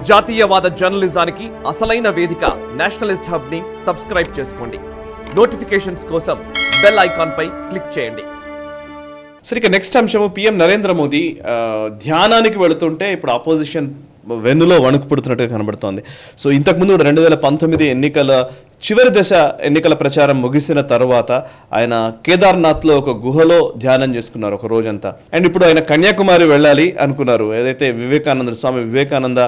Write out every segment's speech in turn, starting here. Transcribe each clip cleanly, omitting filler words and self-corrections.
జాతీయవాద జర్నలిజానికి అసలైన వేదిక నేషనలిస్ట్ హబ్ ని సబ్స్క్రైబ్ చేసుకోండి. నోటిఫికేషన్స్ కోసం బెల్ ఐకాన్ పై క్లిక్ చేయండి. సరిగ్గా నెక్స్ట్ అంశము పిఎం నరేంద్ర మోదీ ధ్యానానికి వెళుతుంటే ఇప్పుడు ఆపోజిషన్ వెన్నులో వణుకు పుడుతున్నట్టుగా కనబడుతోంది. సో ఇంతకుముందు 2019 ఎన్నికల చివరి దశ ఎన్నికల ప్రచారం ముగిసిన తర్వాత ఆయన కేదార్నాథ్లో ఒక గుహలో ధ్యానం చేసుకున్నారు ఒక రోజంతా. అండ్ ఇప్పుడు ఆయన కన్యాకుమారి వెళ్ళాలి అనుకున్నారు. ఏదైతే స్వామి వివేకానంద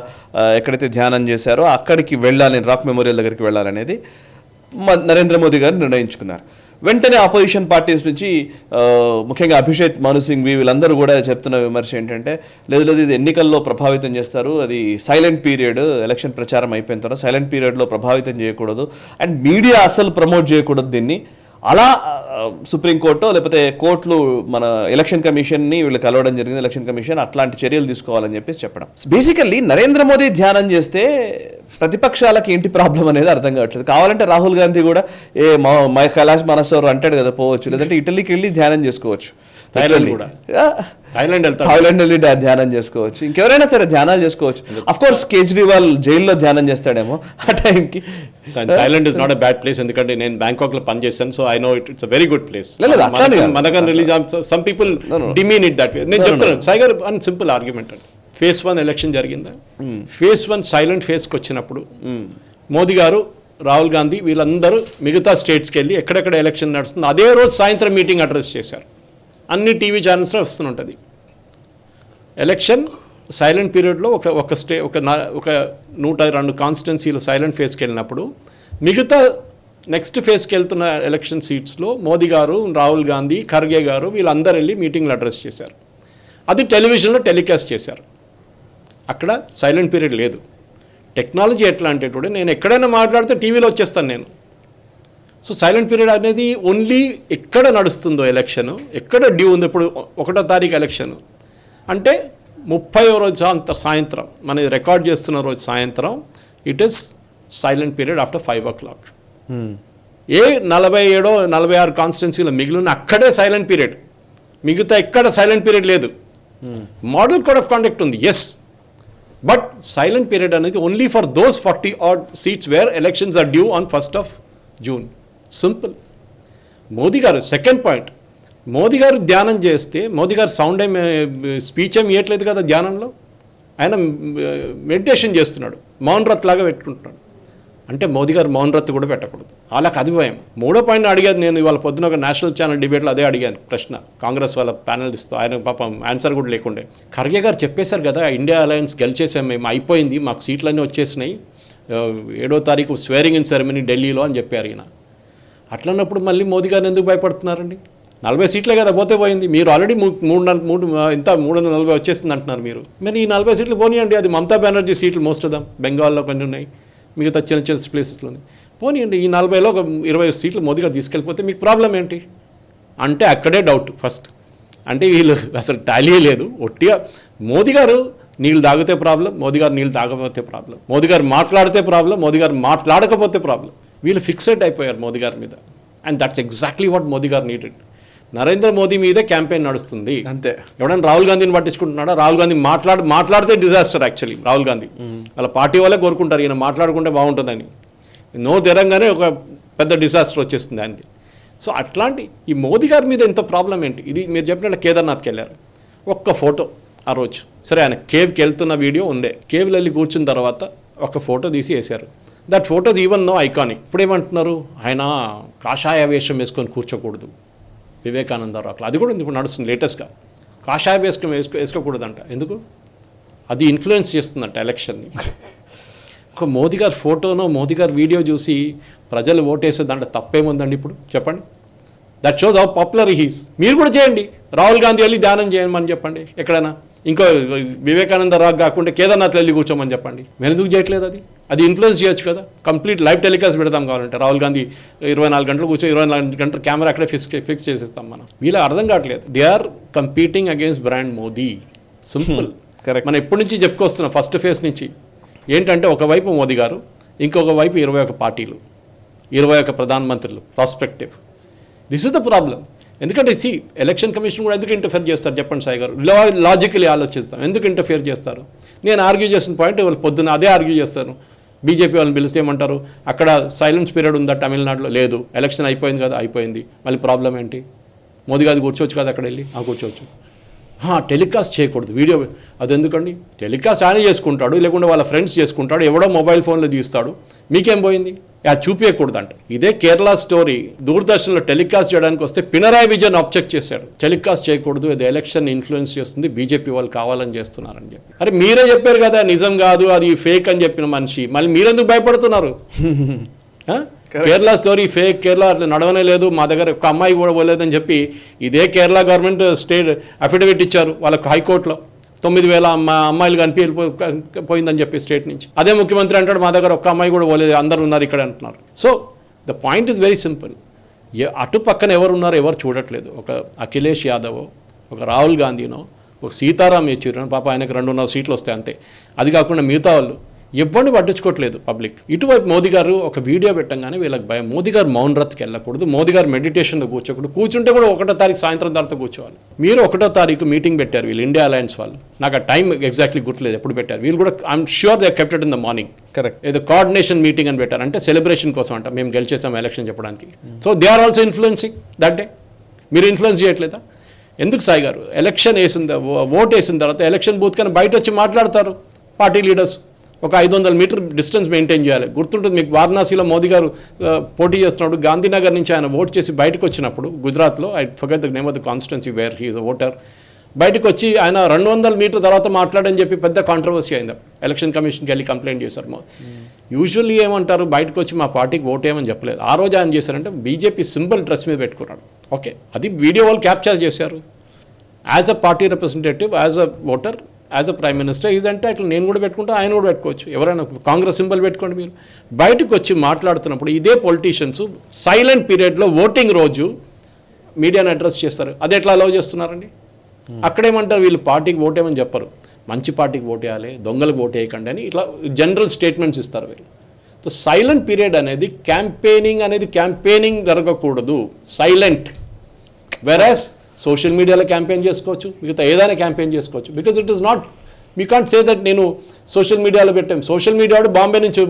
ఎక్కడైతే ధ్యానం చేశారో అక్కడికి వెళ్ళాలి, రాక్ మెమోరియల్ దగ్గరికి వెళ్ళాలనేది నరేంద్ర మోదీ గారు నిర్ణయించుకున్నారు. వెంటనే ఆపోజిషన్ పార్టీస్ నుంచి ముఖ్యంగా అభిషేక్ మను సింఘ్వి వీళ్ళందరూ కూడా చెప్తున్న విమర్శ ఏంటంటే లేదు ఇది ఎన్నికల్లో ప్రభావితం చేస్తారు, అది సైలెంట్ పీరియడ్, ఎలక్షన్ ప్రచారం అయిపోయిన తర్వాత సైలెంట్ పీరియడ్లో ప్రభావితం చేయకూడదు అండ్ మీడియా అస్సలు ప్రమోట్ చేయకూడదు దీన్ని. అలా సుప్రీంకోర్టు లేకపోతే కోర్టులు మన ఎలక్షన్ కమిషన్ని వీళ్ళు కలవడం జరిగింది. ఎలక్షన్ కమిషన్ అట్లాంటి చర్యలు తీసుకోవాలని చెప్పేసి చెప్పడం. బేసికల్లీ నరేంద్ర మోదీ ధ్యానం చేస్తే ప్రతిపక్షాలకి ఏంటి ప్రాబ్లం అనేది అర్థం కావట్లేదు. కావాలంటే రాహుల్ గాంధీ కూడా మై కైలాష్ మానసరోవర్ అంటాడు కదా, పోవచ్చు. లేదంటే ఇటలీకి వెళ్ళి ధ్యానం చేసుకోవచ్చు, థాయిలాండ్ వెళ్ళి ధ్యానం చేసుకోవచ్చు, ఇంకెవరైనా సరే ధ్యానాలు చేసుకోవచ్చు. అఫ్ కోర్స్ కేజ్రీవాల్ జైల్లో ధ్యానం చేస్తాడేమో ఆ టైంకి. Thailand is not a bad place, ఎందుకంటే నేను బ్యాంకాక్ లో పనిచేస్తాను, so I know it's a very good place. మనకన్ release some people demean it that way. నేను చెప్తున్నాను సైగర్ అన్ సింపుల్ ఆర్గ్యుమెంట్ అండి. ఫేజ్ 1 ఎలక్షన్ జరిగిందా, ఫేజ్ 1 సైలెంట్ ఫేజ్కి వచ్చినప్పుడు మోదీ గారు, రాహుల్ గాంధీ వీళ్ళందరూ మిగతా స్టేట్స్కి వెళ్ళి ఎక్కడెక్కడ ఎలక్షన్ నడుస్తుంది అదే రోజు సాయంత్రం మీటింగ్ అడ్రస్ చేశారు. అన్ని టీవీ ఛానల్స్లో వస్తుంటుంది. ఎలక్షన్ సైలెంట్ పీరియడ్లో ఒక 102 కాన్స్టిట్యున్సీలు సైలెంట్ ఫేజ్కి వెళ్ళినప్పుడు మిగతా నెక్స్ట్ ఫేజ్కి వెళ్తున్న ఎలక్షన్ సీట్స్లో మోదీ గారు, రాహుల్ గాంధీ, ఖర్గే గారు వీళ్ళందరూ వెళ్ళి మీటింగ్లు అడ్రస్ చేశారు. అది టెలివిజన్లో టెలికాస్ట్ చేశారు. అక్కడ సైలెంట్ పీరియడ్ లేదు. టెక్నాలజీ ఎట్లా అంటే కూడా నేను ఎక్కడైనా మాట్లాడితే టీవీలో వచ్చేస్తాను నేను. సో సైలెంట్ పీరియడ్ అనేది ఓన్లీ ఎక్కడ నడుస్తుందో ఎలక్షన్, ఎక్కడ డ్యూ ఉంది. ఇప్పుడు 1వ తారీఖు ఎలక్షన్ అంటే 30వ రోజు సాయంత్రం, మన రికార్డ్ చేస్తున్న రోజు సాయంత్రం it is silent period after 5 o'clock. ఏ 47 46 కాన్స్టిట్యున్సీలో మిగిలిన అక్కడే సైలెంట్ పీరియడ్, మిగతా ఎక్కడ సైలెంట్ పీరియడ్ లేదు. మోడల్ కోడ్ ఆఫ్ కాండక్ట్ ఉంది, ఎస్, బట్ సైలెంట్ పీరియడ్ అనేది only for those 40 odd seats where elections are due on 1st June. Simple. Modi garu second point, Modi గారు ధ్యానం చేస్తే మోదీ గారు సౌండ్ స్పీచ్ ఏమి ఇవ్వట్లేదు కదా ధ్యానంలో, ఆయన మెడిటేషన్ చేస్తున్నాడు, మౌన్ రత్ లాగా పెట్టుకుంటున్నాడు. అంటే మోదీ గారు మౌన్ రత్ కూడా పెట్టకూడదు, వాళ్ళకి అది భయం. 3వ పాయింట్ అడిగాను నేను ఇవాళ పొద్దున ఒక నేషనల్ ఛానల్ డిబేట్లో అదే అడిగాను ప్రశ్న, కాంగ్రెస్ వాళ్ళ ప్యానలిస్ట్తో. ఆయన పాపం ఆన్సర్ కూడా లేకుండే. ఖర్గే గారు చెప్పేశారు కదా, ఇండియా అలయన్స్ గెలిచేసాం మేము, అయిపోయింది, మాకు సీట్లన్నీ వచ్చేసినాయి, 7వ తారీఖు స్వేరింగ్ ఇన్ సెరమనీ ఢిల్లీలో అని చెప్పారు ఈయన. అట్లన్నప్పుడు మళ్ళీ మోదీ గారిని ఎందుకు భయపడుతున్నారండి? 40 సీట్లే కదా పోతే పోయింది. మీరు ఆల్రెడీ 340 వచ్చేస్తుంది అంటున్నారు మీరు. మరి ఈ 40 సీట్లు పోనీయండి, అది మమతా బెనర్జీ సీట్లు మోస్ట్ ఆఫ్ దమ్, బెంగాల్లో కొన్ని ఉన్నాయి, మిగతా చిన్న ప్లేసెస్లోనే పోనీయండి. ఈ 40లో ఒక 20 సీట్లు మోదీ గారు తీసుకెళ్ళిపోతే మీకు ప్రాబ్లం ఏంటి అంటే అక్కడే డౌట్ ఫస్ట్. అంటే వీళ్ళు అసలు టాలీ లేదు, ఒట్టిగా మోదీ గారు నీళ్ళు తాగితే ప్రాబ్లం, మోదీ గారు నీళ్ళు తాగకపోతే ప్రాబ్లం, మోదీ గారు మాట్లాడితే ప్రాబ్లం, మోదీ గారు మాట్లాడకపోతే ప్రాబ్లం. వీళ్ళు ఫిక్సెడ్ అయిపోయారు మోదీ గారి మీద. And that's exactly what Modi గారు నీడెడ్. నరేంద్ర మోదీ మీదే క్యాంపెయిన్ నడుస్తుంది అంతే. ఎవడైనా రాహుల్ గాంధీని పట్టించుకుంటున్నాడా? రాహుల్ గాంధీ మాట్లాడితే డిజాస్టర్. యాక్చువల్లీ రాహుల్ గాంధీ వాళ్ళ పార్టీ వాళ్ళే కోరుకుంటారు ఈయన మాట్లాడుకుంటే బాగుంటుందని. నో తెరంగానే ఒక పెద్ద డిజాస్టర్ వచ్చేస్తుంది ఆయనది. సో అట్లాంటి ఈ మోదీ గారి మీద ఎంత ప్రాబ్లం ఏంటి? ఇది మీరు చెప్పినట్టు కేదార్నాథ్కి వెళ్ళారు, ఒక్క ఫోటో ఆ రోజు, సరే ఆయన కేవ్కి వెళ్తున్న వీడియో ఉండే, కేవ్లో వెళ్ళి కూర్చున్న తర్వాత ఒక ఫోటో తీసి వేశారు. That photos even know iconic. ఇప్పుడు ఏమంటున్నారు, ఆయన కాషాయ వేషం వేసుకొని కూర్చోకూడదు వివేకానంద రాక్లో, అది కూడా ఇప్పుడు నడుస్తుంది లేటెస్ట్గా. కాషాయ వేసుకోకూడదంట. ఎందుకు? అది ఇన్ఫ్లుయెన్స్ చేస్తుందంట ఎలక్షన్ని. ఒక మోదీ గారి ఫోటోనో మోదీ గారి వీడియో చూసి ప్రజలు ఓటేసే దాంట్లో తప్పేముందండి ఇప్పుడు చెప్పండి? That shows how popular he's. మీరు కూడా చేయండి, రాహుల్ గాంధీ వెళ్ళి ధ్యానం చేయమని చెప్పండి ఎక్కడైనా, ఇంకో వివేకానంద రాక్ కాకుండా కేదార్నాథ్ వెళ్ళి కూర్చోమని చెప్పండి. మేము ఎందుకు చేయట్లేదు? అది ఇన్ఫ్లుయెన్స్ చేయొచ్చు కదా. కంప్లీట్ లైవ్ టెలికాస్ట్ పెడతాం కావాలంటే, రాహుల్ గాంధీ 24 గంటలు కూర్చో 24 గంటలు కెమెరా అక్కడే ఫిక్స్ చేసేస్తాం మనం. వీళ్ళ అర్థం కావట్లేదు. They are competing against brand Modi. Simple. Correct. మనం ఎప్పటి నుంచి చెప్పుకొస్తున్నాం ఫస్ట్ ఫేజ్ నుంచి ఏంటంటే, ఒకవైపు మోదీ గారు, ఇంకొక వైపు 21 పార్టీలు, 21 ప్రధానమంత్రులు, prospective. This is the problem. ఎందుకంటే ఎలక్షన్ కమిషన్ కూడా ఎందుకు ఇంటర్ఫియర్ చేస్తారు చెప్పండి సాయి గారు, లాజికలీ ఆలోచిస్తాం, ఎందుకు ఇంటర్ఫియర్ చేస్తారు? నేను ఆర్గ్యూ చేసిన పాయింట్ వాళ్ళు పొద్దున్న అదే ఆర్గ్యూ చేస్తాను. బీజేపీ వాళ్ళని పిలిస్తే ఏమంటారు, అక్కడ సైలెన్స్ పీరియడ్ ఉందా తమిళనాడులో? లేదు. ఎలక్షన్ అయిపోయింది కదా, అయిపోయింది, మళ్ళీ ప్రాబ్లం ఏంటి? మోదీ గారు కూర్చోవచ్చు కదా అక్కడ వెళ్ళి, కూర్చోవచ్చు. టెలికాస్ట్ చేయకూడదు వీడియో, అది ఎందుకండి? టెలికాస్ట్ ఆయన చేసుకుంటాడు, లేకుంటే వాళ్ళ ఫ్రెండ్స్ చేసుకుంటాడు, ఎవడో మొబైల్ ఫోన్లో తీస్తాడు, మీకేం పోయింది? చూపించకూడదు అంట. ఇదే కేరళ స్టోరీ దూరదర్శన్లో టెలికాస్ట్ చేయడానికి వస్తే పినరాయి విజయన్ ఆబ్జెక్ట్ చేశాడు, టెలికాస్ట్ చేయకూడదు, ఇది ఎలక్షన్ ఇన్ఫ్లుయెన్స్ చేస్తుంది, బీజేపీ వాళ్ళు కావాలని చేస్తున్నారని చెప్పి. అరే మీరే చెప్పారు కదా నిజం కాదు, అది ఫేక్ అని చెప్పిన మనిషి, మళ్ళీ మీరెందుకు భయపడుతున్నారు? కేరళ స్టోరీ ఫేక్, కేరళ అట్లా నడవనే లేదు, మా దగ్గర ఒక అమ్మాయి కూడా పోలేదని చెప్పి ఇదే కేరళ గవర్నమెంట్ స్టేట్ అఫిడవిట్ ఇచ్చారు వాళ్ళకు హైకోర్టులో, 9,000 అమ్మాయిలు పోయిందని చెప్పి స్టేట్ నుంచి. అదే ముఖ్యమంత్రి అంటాడు మా దగ్గర ఒక్క అమ్మాయి కూడా పోలేదు, అందరూ ఉన్నారు ఇక్కడ అంటున్నారు. So the point is very simple. అటు పక్కన ఎవరు ఉన్నారో ఎవరు చూడట్లేదు. ఒక అఖిలేష్ యాదవ్, ఒక రాహుల్ గాంధీనో, ఒక సీతారాం యెచూరి, పాప ఆయనకు 2.5 సీట్లు వస్తాయి అంతే, అది కాకుండా మిగతా వాళ్ళు ఎవరిని పట్టించుకోవట్లేదు పబ్లిక్. ఇటువైపు మోదీ గారు ఒక వీడియో పెట్టంగానే వీళ్ళకి భయం. మోదీ గారు మౌన్ రత్కి వెళ్ళకూడదు, మోదీ గారు మెడిటేషన్లో కూర్చోకూడదు, కూర్చుంటే కూడా 1వ తారీఖు సాయంత్రం తర్వాత కూర్చోవాలి. మీరు 1వ తారీఖు మీటింగ్ పెట్టారు వీళ్ళు, ఇండియా అలయన్స్ వాళ్ళు, నాకు ఆ టైం ఎగ్జాక్ట్లీ గుర్తులేదు ఎప్పుడు పెట్టారు. వీళ్ళు కూడా I'm sure they kept it in the morning. Correct. ఏదో కోఆర్డినేషన్ మీటింగ్ అని పెట్టారు, అంటే సెలబ్రేషన్ కోసం అంట, మేము గెలిచేసాం ఎలక్షన్ చెప్పడానికి. So they are also influencing that day. మీరు ఇన్ఫ్లుయెన్స్ చేయట్లేదా? ఎందుకు సాయి గారు? ఎలక్షన్ ఓట్ వేసిన తర్వాత ఎలక్షన్ బూత్ కానీ బయట వచ్చి మాట్లాడతారు పార్టీ లీడర్స్, ఒక 500 మీటర్ డిస్టెన్స్ మెయింటైన్ చేయాలి. గుర్తుంటుంది మీకు, వారణాసిలో మోదీ గారు పోటీ చేస్తున్నప్పుడు గాంధీనగర్ నుంచి ఆయన ఓట్ చేసి బయటకు వచ్చినప్పుడు గుజరాత్లో, I forget the name of the constituency where he is a voter, బయటకు వచ్చి ఆయన 200 మీటర్ తర్వాత మాట్లాడని చెప్పి పెద్ద కాంట్రవర్సీ అయింది. ఎలక్షన్ కమిషన్కి వెళ్ళి కంప్లైంట్ చేశారు. యూజువల్లీ ఏమంటారు, బయటకు వచ్చి మా పార్టీకి ఓట్ ఏమని చెప్పలేదు. ఆ రోజు ఆయన చేశారంటే బీజేపీ సింబల్ డ్రెస్ మీద పెట్టుకున్నాడు. ఓకే, అది వీడియో వాళ్ళు క్యాప్చర్ చేశారు. As a party representative, as a voter, as a prime minister is అంటే అట్లా నేను కూడా పెట్టుకుంటా, ఆయన కూడా పెట్టుకోవచ్చు, ఎవరైనా కాంగ్రెస్ సింబల్ పెట్టుకోండి. మీరు బయటకు వచ్చి మాట్లాడుతున్నప్పుడు ఇదే పొలిటీషియన్స్ సైలెంట్ పీరియడ్లో ఓటింగ్ రోజు మీడియాని అడ్రస్ చేస్తారు. అది ఎట్లా అలౌ చేస్తున్నారండి? అక్కడేమంటారు, వీళ్ళు పార్టీకి ఓటేమని చెప్పరు, మంచి పార్టీకి ఓటు వేయాలి, దొంగలకు ఓటు వేయకండి అని ఇట్లా జనరల్ స్టేట్మెంట్స్ ఇస్తారు వీళ్ళు. సో సైలెంట్ పీరియడ్ అనేది క్యాంపెయినింగ్ జరగకూడదు, సైలెంట్. వెరాస్ సోషల్ మీడియాలో క్యాంపెయిన్ చేసుకోవచ్చు, మిగతా ఏదైనా క్యాంపెయిన్ చేసుకోవచ్చు. Because it is not, me can't say that నేను సోషల్ మీడియాలో పెట్టాం. సోషల్ మీడియా వాడు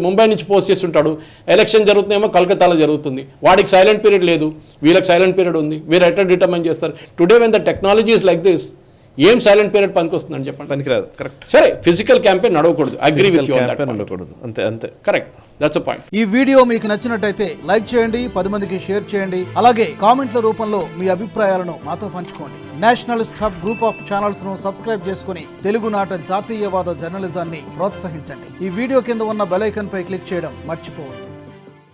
ముంబై నుంచి పోస్ట్ చేస్తుంటాడు, ఎలక్షన్ జరుగుతుందేమో కలకత్తాలో జరుగుతుంది, వాడికి సైలెంట్ పీరియడ్ లేదు, వీళ్ళకి సైలెంట్ పీరియడ్ ఉంది, వీరు ఎట్లా డిటర్మైన్ చేస్తారు? Today when the technology is like this, ఏం సైలెంట్ పీరియడ్ పనికొస్తుందని చెప్పండి? పనికిరాదు. కరెక్ట్. సరే, ఫిజికల్ క్యాంపెయిన్ నడవకూడదు, agree with you on that. ఉండకూడదు, అంతే అంతే. Correct, that's a point. ఈ వీడియో మీకు నచ్చినట్టయితే లైక్ చేయండి, 10 మందికి షేర్ చేయండి, అలాగే కామెంట్ల రూపంలో మీ అభిప్రాయాలను మాతో పంచుకోండి. Nationalist hub group of channels ను సబ్స్క్రైబ్ చేసుకుని తెలుగునాట జాతీయవాద జర్నలిజాన్ని ప్రోత్సహించండి. ఈ వీడియో కింద ఉన్న బెల్ ఐకాన్ పై క్లిక్ చేయడం మర్చిపోవద్దు.